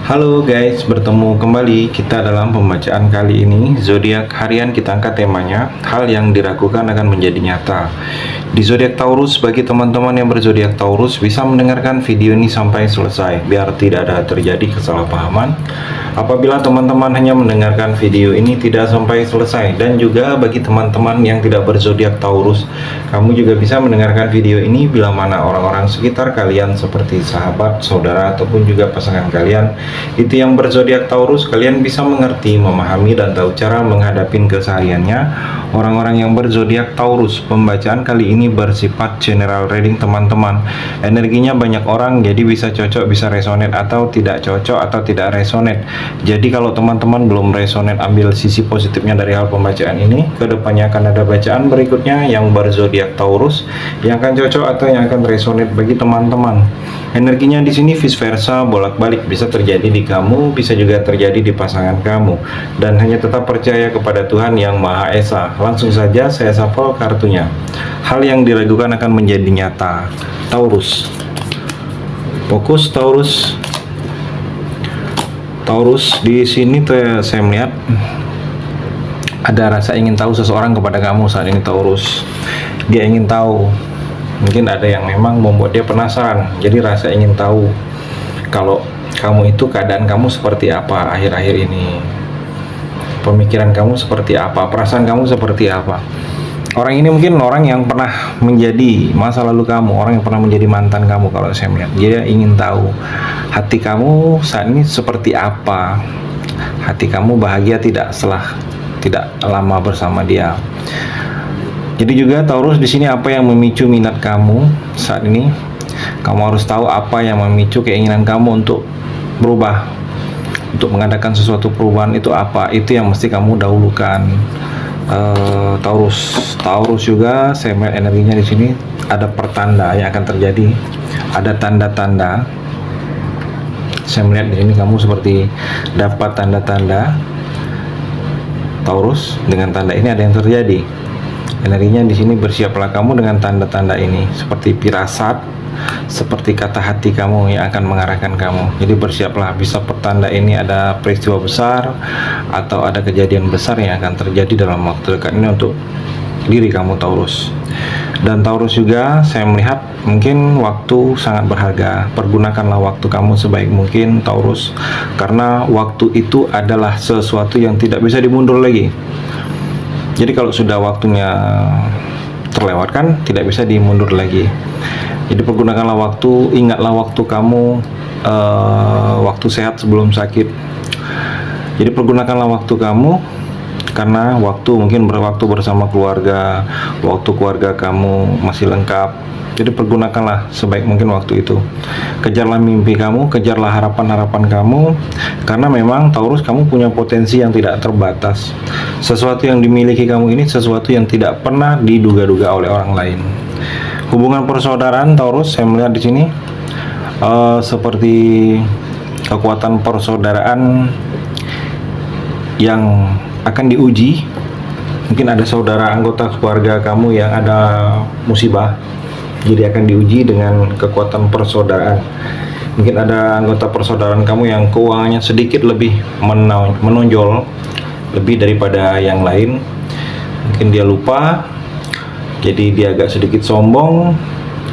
Halo guys, bertemu kembali kita dalam pembacaan kali ini. Zodiak harian kita angkat temanya, hal yang diragukan akan menjadi nyata. Di zodiak Taurus, bagi teman-teman yang berzodiak Taurus bisa mendengarkan video ini sampai selesai biar tidak ada terjadi kesalahpahaman. Apabila teman-teman hanya mendengarkan video ini tidak sampai selesai, dan juga bagi teman-teman yang tidak berzodiak Taurus, kamu juga bisa mendengarkan video ini bila mana orang-orang sekitar kalian seperti sahabat, saudara, ataupun juga pasangan kalian itu yang berzodiak Taurus, kalian bisa mengerti, memahami, dan tahu cara menghadapi kesehariannya. Orang-orang yang berzodiak Taurus, pembacaan kali ini bersifat general reading teman-teman. Energinya banyak orang, jadi bisa cocok, bisa resonate, atau tidak cocok, atau tidak resonate. Jadi kalau teman-teman belum resonate, ambil sisi positifnya dari hal pembacaan ini. Kedepannya akan ada bacaan berikutnya yang berzodiak Taurus yang akan cocok atau yang akan resonate bagi teman-teman. Energinya di sini vice versa, bolak-balik, bisa terjadi di kamu, bisa juga terjadi di pasangan kamu. Dan hanya tetap percaya kepada Tuhan Yang Maha Esa. Langsung saja saya shuffle kartunya. Hal yang diragukan akan menjadi nyata. Taurus. Fokus Taurus. Taurus, di sini saya melihat ada rasa ingin tahu seseorang kepada kamu saat ini Taurus. Dia ingin tahu. Mungkin ada yang memang membuat dia penasaran. Jadi rasa ingin tahu kalau kamu itu, keadaan kamu seperti apa akhir-akhir ini. Pemikiran kamu seperti apa, perasaan kamu seperti apa. Orang ini mungkin orang yang pernah menjadi masa lalu kamu, orang yang pernah menjadi mantan kamu kalau saya melihat. Dia ingin tahu hati kamu saat ini seperti apa. Hati kamu bahagia tidak setelah tidak lama bersama dia. Jadi juga Taurus, di sini apa yang memicu minat kamu saat ini? Kamu harus tahu apa yang memicu keinginan kamu untuk berubah, untuk mengadakan sesuatu perubahan itu apa. Itu yang mesti kamu dahulukan. Taurus juga saya melihat energinya di sini ada pertanda yang akan terjadi, ada tanda-tanda. Saya melihat di sini kamu seperti dapat tanda-tanda Taurus. Dengan tanda ini ada yang terjadi. Energinya di sini, bersiaplah kamu dengan tanda-tanda ini, seperti firasat, seperti kata hati kamu yang akan mengarahkan kamu. Jadi bersiaplah, bisa pertanda ini ada peristiwa besar atau ada kejadian besar yang akan terjadi dalam waktu dekat ini untuk diri kamu Taurus. Dan Taurus juga saya melihat mungkin waktu sangat berharga. Pergunakanlah waktu kamu sebaik mungkin Taurus, karena waktu itu adalah sesuatu yang tidak bisa dimundur lagi. Jadi kalau sudah waktunya terlewatkan, tidak bisa dimundur lagi. Jadi pergunakanlah waktu, ingatlah waktu kamu, waktu sehat sebelum sakit. Jadi pergunakanlah waktu kamu, karena waktu mungkin berwaktu bersama keluarga, waktu keluarga kamu masih lengkap. Jadi pergunakanlah sebaik mungkin waktu itu. Kejarlah mimpi kamu, kejarlah harapan-harapan kamu, karena memang Taurus, kamu punya potensi yang tidak terbatas. Sesuatu yang dimiliki kamu ini sesuatu yang tidak pernah diduga-duga oleh orang lain. Hubungan persaudaraan Taurus, saya melihat di sini seperti kekuatan persaudaraan yang akan diuji. Mungkin ada saudara anggota keluarga kamu yang ada musibah, jadi akan diuji dengan kekuatan persaudaraan. Mungkin ada anggota persaudaraan kamu yang keuangannya sedikit lebih menonjol, lebih daripada yang lain. Mungkin dia lupa, jadi dia agak sedikit sombong.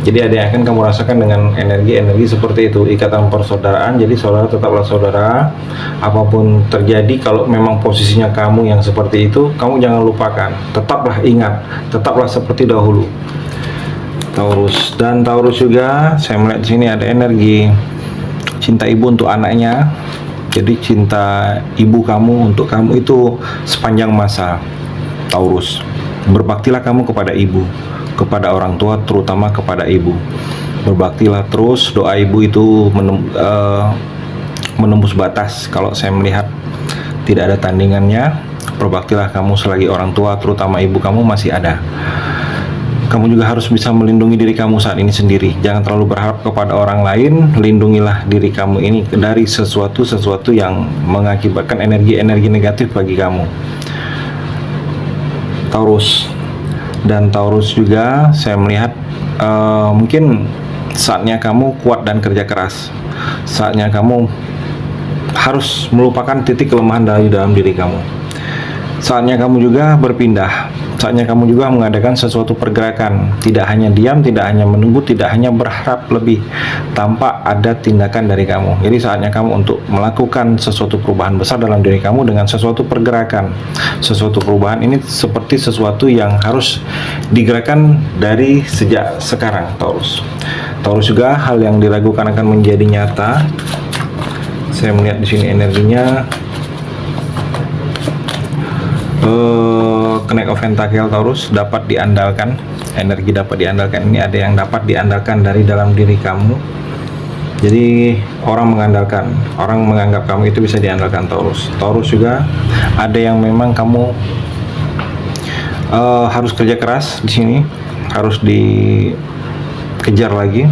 Jadi ada yang akan kamu rasakan dengan energi-energi seperti itu, ikatan persaudaraan. Jadi saudara tetaplah saudara, apapun terjadi. Kalau memang posisinya kamu yang seperti itu, kamu jangan lupakan, tetaplah ingat, tetaplah seperti dahulu Taurus. Dan Taurus juga saya melihat di sini ada energi cinta ibu untuk anaknya. Jadi cinta ibu kamu untuk kamu itu sepanjang masa Taurus. Berbaktilah kamu kepada ibu, kepada orang tua, terutama kepada ibu. Berbaktilah terus, doa ibu itu menembus batas. Kalau saya melihat tidak ada tandingannya, berbaktilah kamu selagi orang tua, terutama ibu kamu masih ada. Kamu juga harus bisa melindungi diri kamu saat ini sendiri. Jangan terlalu berharap kepada orang lain. Lindungilah diri kamu ini dari sesuatu yang mengakibatkan energi-energi negatif bagi kamu Taurus. Dan Taurus juga saya melihat mungkin saatnya kamu kuat dan kerja keras. Saatnya kamu harus melupakan titik kelemahan dari dalam diri kamu. Saatnya kamu juga berpindah. Saatnya kamu juga mengadakan sesuatu pergerakan. Tidak hanya diam, tidak hanya menunggu, tidak hanya berharap lebih tanpa ada tindakan dari kamu. Jadi saatnya kamu untuk melakukan sesuatu perubahan besar dalam diri kamu dengan sesuatu pergerakan. Sesuatu perubahan ini seperti sesuatu yang harus digerakkan dari sejak sekarang, Taurus. Taurus juga hal yang diragukan akan menjadi nyata. Saya melihat di sini energinya Knight of Pentacle, Taurus, dapat diandalkan. Energi dapat diandalkan ini ada yang dapat diandalkan dari dalam diri kamu. Jadi orang mengandalkan, orang menganggap kamu itu bisa diandalkan, Taurus. Taurus juga ada yang memang kamu harus kerja keras di sini, harus dikejar lagi.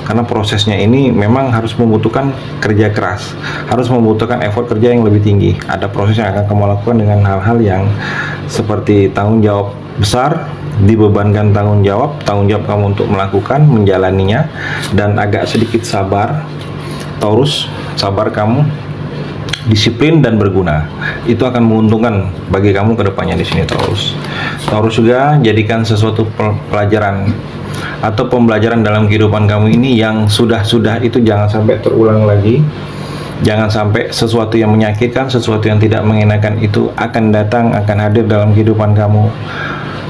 Karena prosesnya ini memang harus membutuhkan kerja keras, harus membutuhkan effort kerja yang lebih tinggi. Ada proses yang akan kamu lakukan dengan hal-hal yang seperti tanggung jawab besar, dibebankan tanggung jawab kamu untuk melakukan, menjalaninya, dan agak sedikit sabar, Taurus. Sabar kamu, disiplin dan berguna, itu akan menguntungkan bagi kamu ke depannya di sini, Taurus. Taurus juga jadikan sesuatu pelajaran atau pembelajaran dalam kehidupan kamu ini yang sudah itu jangan sampai terulang lagi. Jangan sampai sesuatu yang menyakitkan, sesuatu yang tidak mengenakan itu akan datang, akan hadir dalam kehidupan kamu.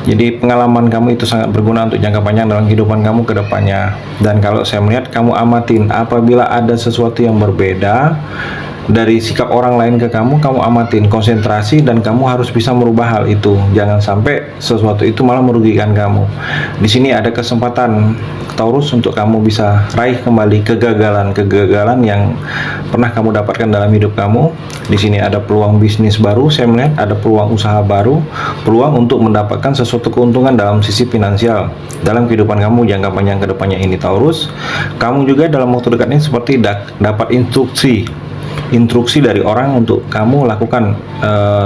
Jadi pengalaman kamu itu sangat berguna untuk jangka panjang dalam kehidupan kamu ke depannya. Dan kalau saya melihat, kamu amatin apabila ada sesuatu yang berbeda dari sikap orang lain ke kamu amatin, konsentrasi, dan kamu harus bisa merubah hal itu. Jangan sampai sesuatu itu malah merugikan kamu. Di sini ada kesempatan, Taurus, untuk kamu bisa raih kembali kegagalan yang pernah kamu dapatkan dalam hidup kamu. Di sini ada peluang bisnis baru, saya melihat ada peluang usaha baru, peluang untuk mendapatkan sesuatu keuntungan dalam sisi finansial dalam kehidupan kamu jangka panjang ke depannya ini, Taurus. Kamu juga dalam waktu dekat ini seperti dapat instruksi dari orang untuk kamu lakukan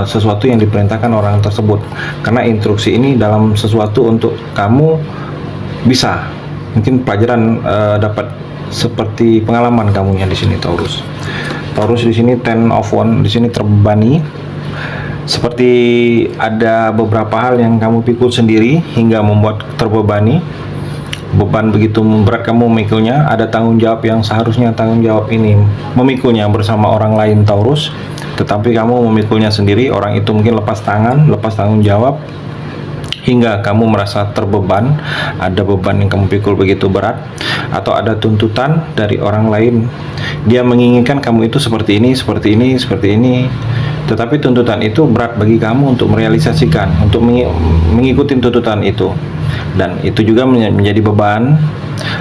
sesuatu yang diperintahkan orang tersebut. Karena instruksi ini dalam sesuatu untuk kamu bisa mungkin pelajaran dapat seperti pengalaman kamunya di sini, Taurus. Taurus di sini Ten of Wands, di sini terbebani. Seperti ada beberapa hal yang kamu pikul sendiri hingga membuat terbebani. Beban begitu berat kamu memikulnya, ada tanggung jawab yang seharusnya tanggung jawab ini memikulnya bersama orang lain, Taurus, tetapi kamu memikulnya sendiri. Orang itu mungkin lepas tangan, lepas tanggung jawab, hingga kamu merasa terbeban. Ada beban yang kamu pikul begitu berat, atau ada tuntutan dari orang lain. Dia menginginkan kamu itu seperti ini, seperti ini, seperti ini, tetapi tuntutan itu berat bagi kamu untuk merealisasikan, untuk mengikuti tuntutan itu. Dan itu juga menjadi beban,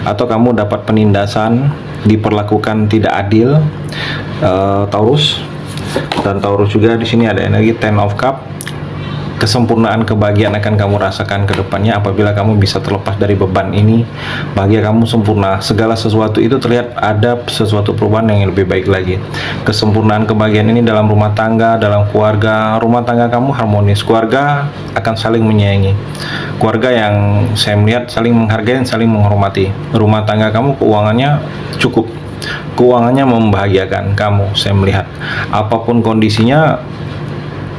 atau kamu dapat penindasan, diperlakukan tidak adil, Taurus. Dan Taurus juga di sini ada energi Ten of Cups. Kesempurnaan kebahagiaan akan kamu rasakan ke depannya apabila kamu bisa terlepas dari beban ini. Bahagia kamu sempurna, segala sesuatu itu terlihat ada sesuatu perubahan yang lebih baik lagi. Kesempurnaan kebahagiaan ini dalam rumah tangga, dalam keluarga. Rumah tangga kamu harmonis, keluarga akan saling menyayangi, keluarga yang saya melihat saling menghargai dan saling menghormati. Rumah tangga kamu keuangannya cukup, keuangannya membahagiakan kamu. Saya melihat apapun kondisinya,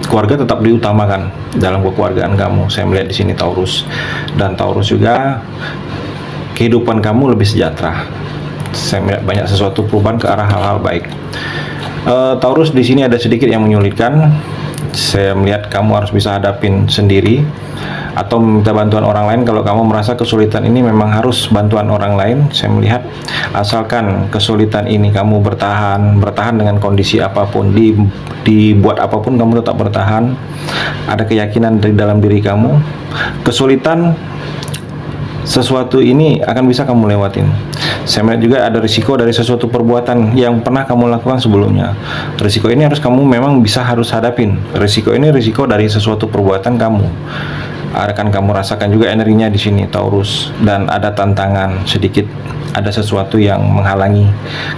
keluarga tetap diutamakan dalam kekeluargaan kamu. Saya melihat di sini, Taurus. Dan Taurus juga kehidupan kamu lebih sejahtera. Saya melihat banyak sesuatu perubahan ke arah hal-hal baik. Taurus, di sini ada sedikit yang menyulitkan. Saya melihat kamu harus bisa hadapin sendiri atau meminta bantuan orang lain. Kalau kamu merasa kesulitan ini memang harus bantuan orang lain, saya melihat asalkan kesulitan ini kamu bertahan dengan kondisi apapun, dibuat apapun kamu tetap bertahan. Ada keyakinan dari dalam diri kamu, kesulitan sesuatu ini akan bisa kamu lewatin. Saya melihat juga ada risiko dari sesuatu perbuatan yang pernah kamu lakukan sebelumnya. Risiko ini harus kamu memang harus hadapin. Risiko ini risiko dari sesuatu perbuatan kamu. Akan kamu rasakan juga energinya di sini, Taurus. Dan ada tantangan sedikit, ada sesuatu yang menghalangi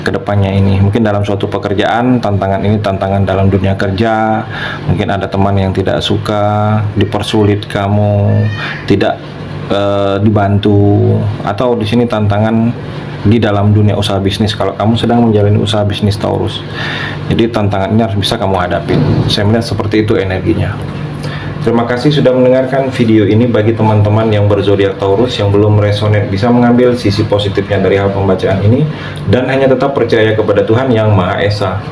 ke depannya ini. Mungkin dalam suatu pekerjaan, tantangan ini tantangan dalam dunia kerja. Mungkin ada teman yang tidak suka, dipersulit kamu, tidak dibantu, atau di sini tantangan di dalam dunia usaha bisnis kalau kamu sedang menjalani usaha bisnis Taurus. Jadi tantangan ini harus bisa kamu hadapin. Saya melihat seperti itu energinya. Terima kasih sudah mendengarkan video ini. Bagi teman-teman yang berzodiak Taurus yang belum resonate, bisa mengambil sisi positifnya dari hal pembacaan ini dan hanya tetap percaya kepada Tuhan Yang Maha Esa.